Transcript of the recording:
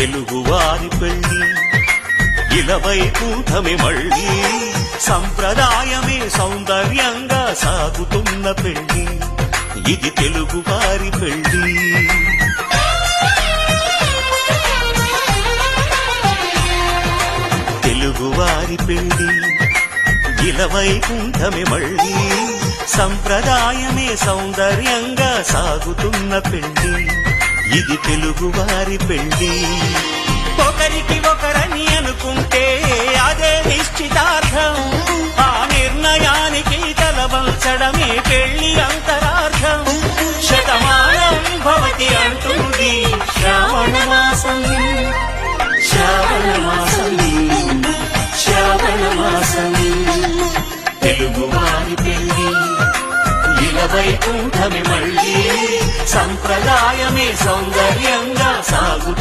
తెలుగువారి పెళ్లి ఇలవైకుంఠమే మళ్ళీ సంప్రదాయమే సౌందర్యంగా సాగుతున్న పెళ్లి ఇది తెలుగువారి పెళ్లి. తెలుగువారి పెళ్లి ఇలవైకుంఠమే మళ్ళీ సంప్రదాయమే సౌందర్యంగా సాగుతున్న పెళ్లి ఇది తెలుగువారి పెళ్లి. ఒకరికి ఒకరని అనుకుంటే అదే నిశ్చితార్థం, ఆ నిర్ణయానికి తలవంచడమే పెళ్లి అంతరార్థం. శతమానం భవతి అంటుంది శ్రావణ మాసం, శ్రావణ మాసం, శ్రావణ మాసం. తెలుగువారి పెళ్లి ఇలవైకుంఠమే మళ్ళీ సంప్రదాయమే సౌందర్యంగా సాగు